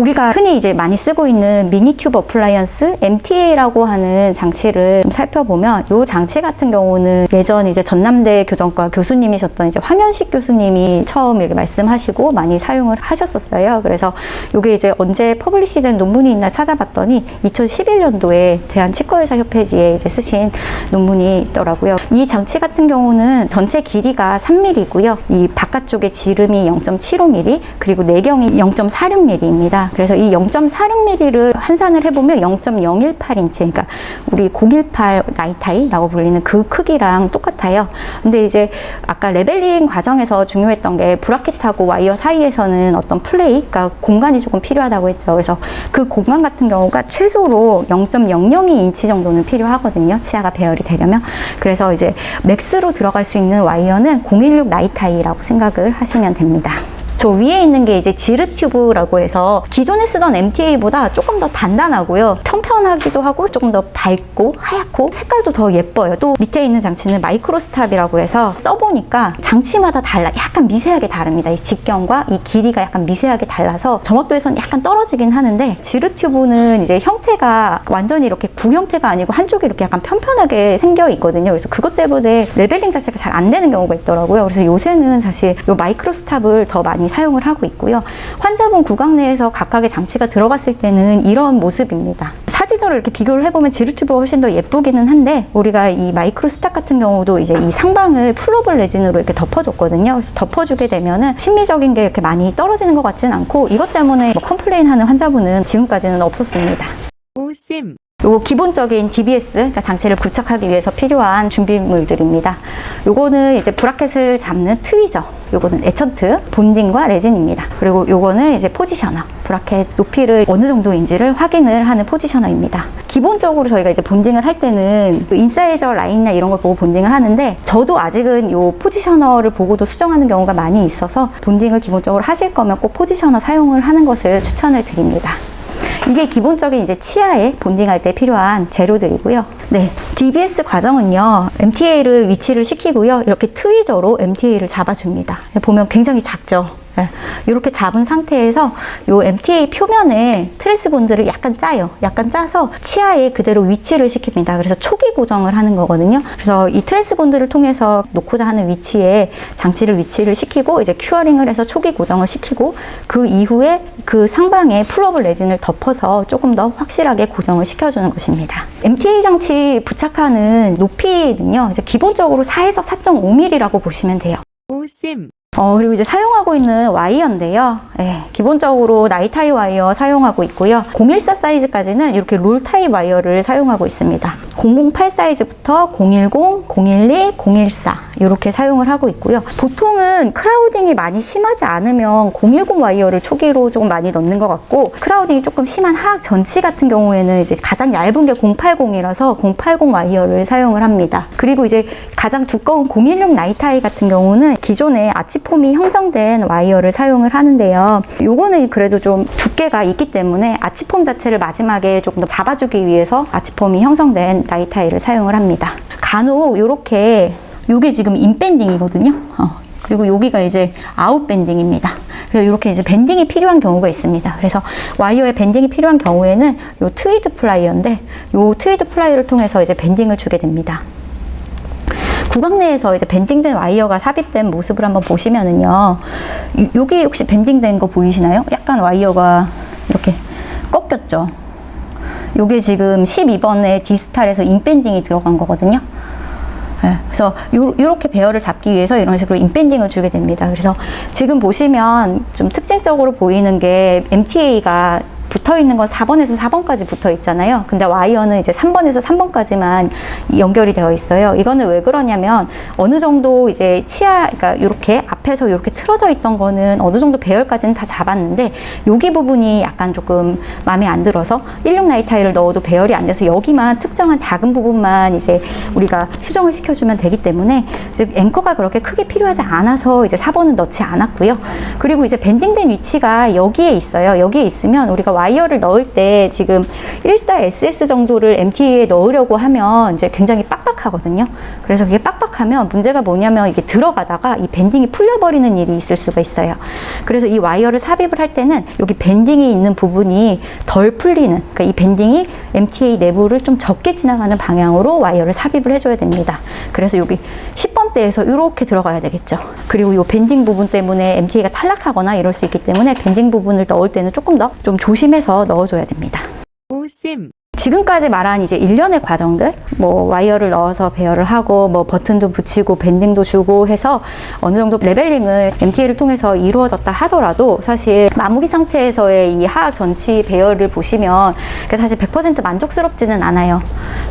우리가 흔히 이제 많이 쓰고 있는 미니 튜브 어플라이언스 MTA라고 하는 장치를 살펴보면 이 장치 같은 경우는 예전 이제 전남대 교정과 교수님이셨던 이제 황현식 교수님이 처음 이렇게 말씀하시고 많이 사용을 하셨었어요. 그래서 이게 이제 언제 퍼블리시된 논문이 있나 찾아봤더니 2011년도에 대한치과의사협회지에 이제 쓰신 논문이 있더라고요. 이 장치 같은 경우는 전체 길이가 3mm고요. 이 바깥쪽에 지름이 0.75mm 그리고 내경이 0.46mm입니다. 그래서 이 0.46mm를 환산을 해보면 0.018인치, 그러니까 우리 018 나이타이라고 불리는 그 크기랑 똑같아요. 근데 이제 아까 레벨링 과정에서 중요했던 게 브라켓하고 와이어 사이에서는 어떤 플레이, 그러니까 공간이 조금 필요하다고 했죠. 그래서 그 공간 같은 경우가 최소로 0.002인치 정도는 필요하거든요. 치아가 배열이 되려면. 그래서 이제 맥스로 들어갈 수 있는 와이어는 016 나이타이라고 생각을 하시면 됩니다. 저 위에 있는 게 이제 지르 튜브라고 해서 기존에 쓰던 MTA보다 조금 더 단단하고요. 평평하기도 하고 조금 더 밝고 하얗고 색깔도 더 예뻐요. 또 밑에 있는 장치는 마이크로스탑이라고 해서 써보니까 장치마다 달라. 약간 미세하게 다릅니다. 이 직경과 이 길이가 약간 미세하게 달라서 정확도에서는 약간 떨어지긴 하는데 지르 튜브는 이제 형태가 완전히 이렇게 구 형태가 아니고 한쪽이 이렇게 약간 편편하게 생겨 있거든요. 그래서 그것 때문에 레벨링 자체가 잘 안 되는 경우가 있더라고요. 그래서 요새는 사실 이 마이크로스탑을 더 많이 사용을 하고 있고요. 환자분 구강 내에서 각각의 장치가 들어갔을 때는 이런 모습입니다. 사진으로 이렇게 비교를 해보면 지르튜브가 훨씬 더 예쁘기는 한데 우리가 이 마이크로스탑 같은 경우도 이제 이 상방을 풀러블 레진으로 이렇게 덮어줬거든요. 그래서 덮어주게 되면은 심미적인 게 이렇게 많이 떨어지는 것 같지는 않고 이것 때문에 뭐 컴플레인 하는 환자분은 지금까지는 없었습니다. 오쌤. 요 기본적인 DBS, 그러니까 장치를 부착하기 위해서 필요한 준비물들입니다. 요거는 이제 브라켓을 잡는 트위저, 요거는 에천트, 본딩과 레진입니다. 그리고 요거는 이제 포지셔너, 브라켓 높이를 어느 정도인지를 확인을 하는 포지셔너입니다. 기본적으로 저희가 이제 본딩을 할 때는 인사이저 라인이나 이런 걸 보고 본딩을 하는데 저도 아직은 요 포지셔너를 보고도 수정하는 경우가 많이 있어서 본딩을 기본적으로 하실 거면 꼭 포지셔너 사용을 하는 것을 추천을 드립니다. 이게 기본적인 이제 치아에 본딩할 때 필요한 재료들이고요. 네, DBS 과정은요, MTA를 위치를 시키고요. 이렇게 트위저로 MTA를 잡아줍니다. 보면 굉장히 작죠. 네, 이렇게 잡은 상태에서 이 MTA 표면에 트레스본드를 약간 짜요. 약간 짜서 치아에 그대로 위치를 시킵니다. 그래서 초기 고정을 하는 거거든요. 그래서 이 트레스본드를 통해서 놓고자 하는 위치에 장치를 위치를 시키고 이제 큐어링을 해서 초기 고정을 시키고 그 이후에 그 상방에 풀러블 레진을 덮어서 조금 더 확실하게 고정을 시켜주는 것입니다. MTA 장치 부착하는 높이는요, 이제 기본적으로 4에서 4.5mm라고 보시면 돼요. 오쌤. 그리고 이제 사용하고 있는 와이어인데요. 기본적으로 나이타이 와이어 사용하고 있고요. 014 사이즈까지는 이렇게 롤 타입 와이어를 사용하고 있습니다. 008 사이즈부터 010, 012, 014 이렇게 사용을 하고 있고요. 보통은 크라우딩이 많이 심하지 않으면 010 와이어를 초기로 조금 많이 넣는 것 같고 크라우딩이 조금 심한 하악 전치 같은 경우에는 이제 가장 얇은 게 080이라서 080 와이어를 사용을 합니다. 그리고 이제 가장 두꺼운 016 나이타이 같은 경우는 기존에 아치폼이 형성된 와이어를 사용을 하는데요. 요거는 그래도 좀 두께가 있기 때문에 아치폼 자체를 마지막에 조금 더 잡아주기 위해서 아치폼이 형성된 나이타이를 사용을 합니다. 간혹 요렇게 요게 지금 인밴딩이거든요. 그리고 여기가 이제 아웃밴딩입니다. 그래서 이렇게 이제 밴딩이 필요한 경우가 있습니다. 그래서 와이어에 밴딩이 필요한 경우에는 요 트위드 플라이어인데 요 트위드 플라이어를 통해서 이제 밴딩을 주게 됩니다. 구강 내에서 이제 밴딩된 와이어가 삽입된 모습을 한번 보시면은요. 여기 혹시 밴딩된 거 보이시나요? 약간 와이어가 이렇게 꺾였죠. 요게 지금 12번에 디스탈에서 인밴딩이 들어간 거거든요. 그래서 이렇게 배열을 잡기 위해서 이런 식으로 인밴딩을 주게 됩니다. 그래서 지금 보시면 좀 특징적으로 보이는 게 MTA가 붙어 있는 건 4번에서 4번까지 붙어 있잖아요. 근데 와이어는 이제 3번에서 3번까지만 연결이 되어 있어요. 이거는 왜 그러냐면 어느 정도 이제 치아, 그러니까 이렇게 앞에서 이렇게 틀어져 있던 거는 어느 정도 배열까지는 다 잡았는데 여기 부분이 약간 조금 마음에 안 들어서 16 나이타이를 넣어도 배열이 안 돼서 여기만 특정한 작은 부분만 이제 우리가 수정을 시켜주면 되기 때문에 이제 앵커가 그렇게 크게 필요하지 않아서 이제 4번은 넣지 않았고요. 그리고 이제 밴딩된 위치가 여기에 있어요. 여기에 있으면 우리가 와이어를 넣을 때 지금 14SS 정도를 MTA에 넣으려고 하면 이제 굉장히 빡빡하거든요. 그래서 이게 빡빡하면 문제가 뭐냐면 이게 들어가다가 이 밴딩이 풀려버리는 일이 있을 수가 있어요. 그래서 이 와이어를 삽입을 할 때는 여기 밴딩이 있는 부분이 덜 풀리는, 그러니까 이 밴딩이 MTA 내부를 좀 적게 지나가는 방향으로 와이어를 sab입을 해줘야 됩니다. 그래서 여기 10번대에서 이렇게 들어가야 되겠죠. 그리고 이 밴딩 부분 때문에 MTA가 탈락하거나 이럴 수 있기 때문에 밴딩 부분을 넣을 때는 조금 더 좀 조심해서 넣어줘야 됩니다. 오쌤. 지금까지 말한 이제 일련의 과정들, 뭐 와이어를 넣어서 배열을 하고 뭐 버튼도 붙이고 밴딩도 주고 해서 어느 정도 레벨링을 MTA를 통해서 이루어졌다 하더라도 사실 마무리 상태에서의 이 하악 전치 배열을 보시면 사실 100% 만족스럽지는 않아요.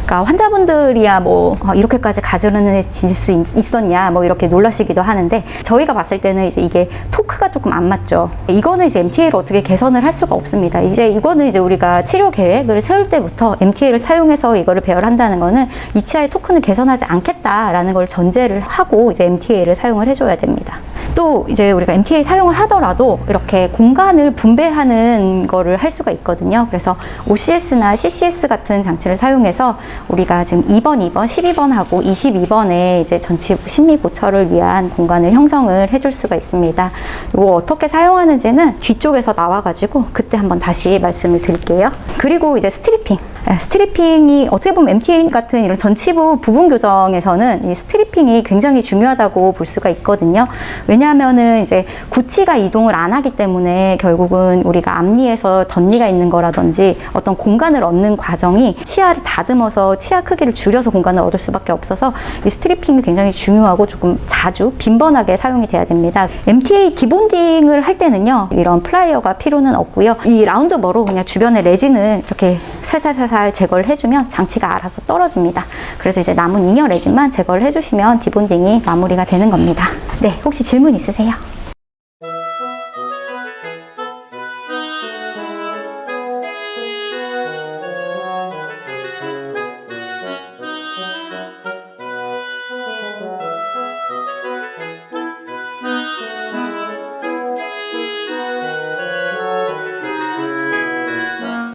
그러니까 환자분들이야 뭐 이렇게까지 가지런해질 수 있었냐 뭐 이렇게 놀라시기도 하는데, 저희가 봤을 때는 이제 이게 토크가 조금 안 맞죠. 이거는 이제 MTA를 어떻게 개선을 할 수가 없습니다. 이거는 이제 우리가 치료 계획을 세울 때부터 MTA를 사용해서 이거를 배열한다는 거는 이 치아의 토크는 개선하지 않겠다라는 걸 전제를 하고 이제 MTA를 사용을 해줘야 됩니다. 또 이제 우리가 MTA 사용을 하더라도 이렇게 공간을 분배하는 거를 할 수가 있거든요. 그래서 OCS나 CCS 같은 장치를 사용해서 우리가 지금 2번, 2번, 12번하고 22번에 이제 전치 심리고철을 위한 공간을 형성을 해줄 수가 있습니다. 이거 어떻게 사용하는지는 뒤쪽에서 나와가지고 그때 한번 다시 말씀을 드릴게요. 그리고 이제 스트리핑. 스트리핑이 어떻게 보면 MTA 같은 이런 전치부 부분 교정에서는 이 스트리핑이 굉장히 중요하다고 볼 수가 있거든요. 왜냐하면은 이제 구치가 이동을 안 하기 때문에 결국은 우리가 앞니에서 덧니가 있는 거라든지 어떤 공간을 얻는 과정이 치아를 다듬어서 치아 크기를 줄여서 공간을 얻을 수밖에 없어서 이 스트리핑이 굉장히 중요하고 조금 자주 빈번하게 사용이 돼야 됩니다. MTA 디본딩을 할 때는요, 이런 플라이어가 필요는 없고요. 이 라운드버로 그냥 주변에 레진을 이렇게 살살살살 제거를 해주면 장치가 알아서 떨어집니다. 그래서 이제 남은 잉여 레진만 제거를 해주시면 디본딩이 마무리가 되는 겁니다. 네, 혹시 질문 있으세요?